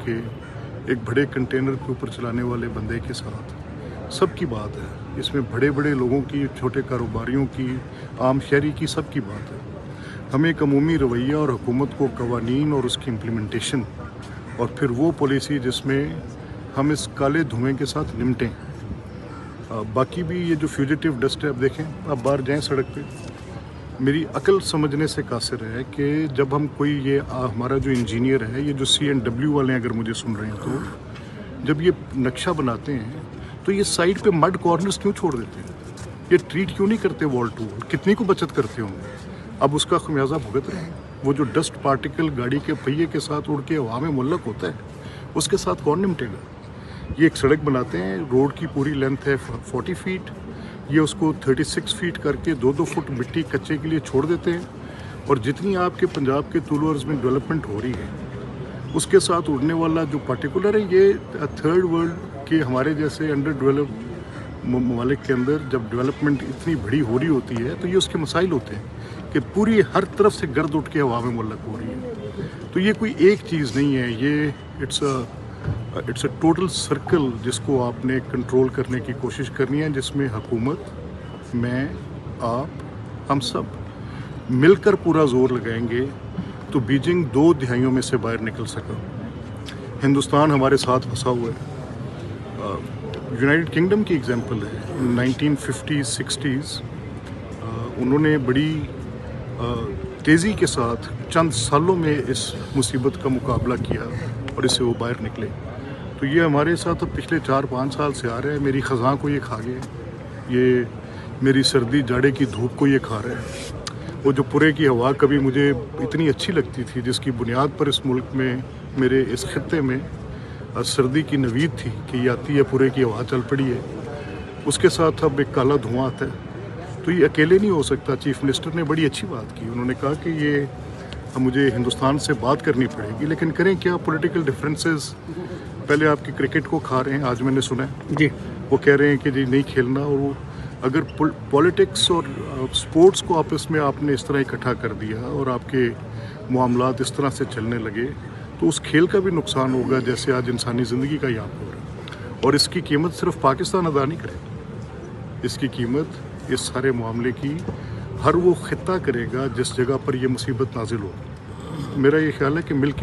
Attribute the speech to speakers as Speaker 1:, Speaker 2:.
Speaker 1: के एक बड़े कंटेनर के ऊपर चलाने वाले बंदे के साथ सबकी बात है। इसमें बड़े बड़े लोगों की, छोटे कारोबारियों की, आम शहरी की, सबकी बात है। हमें एक अमूमी रवैया और हुकूमत को कवानीन और उसकी इम्प्लीमेंटेशन और फिर वो पॉलिसी जिसमें हम इस काले धुएं के साथ निपटें। बाकी भी ये जो फ्यूजिटिव डस्ट है, अब देखें, आप बाहर जाएं सड़क पे, मेरी अकल समझने से कासिर है कि जब हम कोई ये हमारा जो इंजीनियर है, ये जो C&W वाले हैं, अगर मुझे सुन रहे हैं, तो जब ये नक्शा बनाते हैं तो ये साइड पे मड कॉर्नर्स क्यों छोड़ देते हैं? ये ट्रीट क्यों नहीं करते वॉल टू वॉल? कितनी को बचत करते होंगे? अब उसका खमियाजा भुगत रहे हैं। वो जो डस्ट पार्टिकल गाड़ी के पहिए के साथ उड़ के हवा में मुल्लक होता है, उसके साथ कौन निपटेगा? ये एक सड़क बनाते हैं, रोड की पूरी लेंथ है 40 फीट, ये उसको 36 फीट करके 2-2 फुट मिट्टी कच्चे के लिए छोड़ देते हैं। और जितनी आपके पंजाब के तूल अर्ज़ में डेवलपमेंट हो रही है, उसके साथ उड़ने वाला जो पार्टिकुलर है, ये थर्ड वर्ल्ड के हमारे जैसे अंडर डेवलप ममालिक के अंदर जब डेवलपमेंट इतनी बड़ी हो रही होती है तो ये उसके मसाइल होते हैं कि पूरी हर तरफ से गर्द उठ के हवा में मुल्लक हो रही है। तो ये कोई एक चीज़ नहीं है, ये इट्स अ टोटल सर्कल जिसको आपने कंट्रोल करने की कोशिश करनी है, जिसमें हुकूमत, मैं, आप, हम सब मिलकर पूरा जोर लगाएंगे तो बीजिंग 2 दिहाइयों में से बाहर निकल सका। हिंदुस्तान हमारे साथ फंसा हुआ है। यूनाइटेड किंगडम की एग्जांपल है, 1950s-60s उन्होंने बड़ी तेज़ी के साथ चंद सालों में इस मुसीबत का मुकाबला किया और इससे वो बाहर निकले। तो ये हमारे साथ अब पिछले 4-5 साल से आ रहा है। मेरी ख़ज़ां को ये खा गए, ये मेरी सर्दी जाड़े की धूप को ये खा रहा है। वो जो पुरे की हवा कभी मुझे इतनी अच्छी लगती थी, जिसकी बुनियाद पर इस मुल्क में, मेरे इस खित्ते में सर्दी की नवीद थी कि ये आती है, पुरे की हवा चल पड़ी है, उसके साथ अब एक काला धुआं आता है। तो ये अकेले नहीं हो सकता। चीफ मिनिस्टर ने बड़ी अच्छी बात की, उन्होंने कहा कि ये मुझे हिंदुस्तान से बात करनी पड़ेगी, लेकिन करें क्या? पॉलिटिकल डिफरेंसेस पहले आपकी क्रिकेट को खा रहे हैं, आज मैंने सुना है जी, वो कह रहे हैं कि जी नहीं खेलना। और वो अगर पॉलिटिक्स और स्पोर्ट्स को आपस में आपने इस तरह इकट्ठा कर दिया और आपके मामलात इस तरह से चलने लगे, तो उस खेल का भी नुकसान होगा, जैसे आज इंसानी ज़िंदगी का यहाँ हो रहा है। और इसकी कीमत सिर्फ पाकिस्तान अदा नहीं करेगा, इसकी कीमत इस सारे मामले की हर वो खित्ता करेगा जिस जगह पर ये मुसीबत नाजिल हो। मेरा ये ख्याल है कि मिल के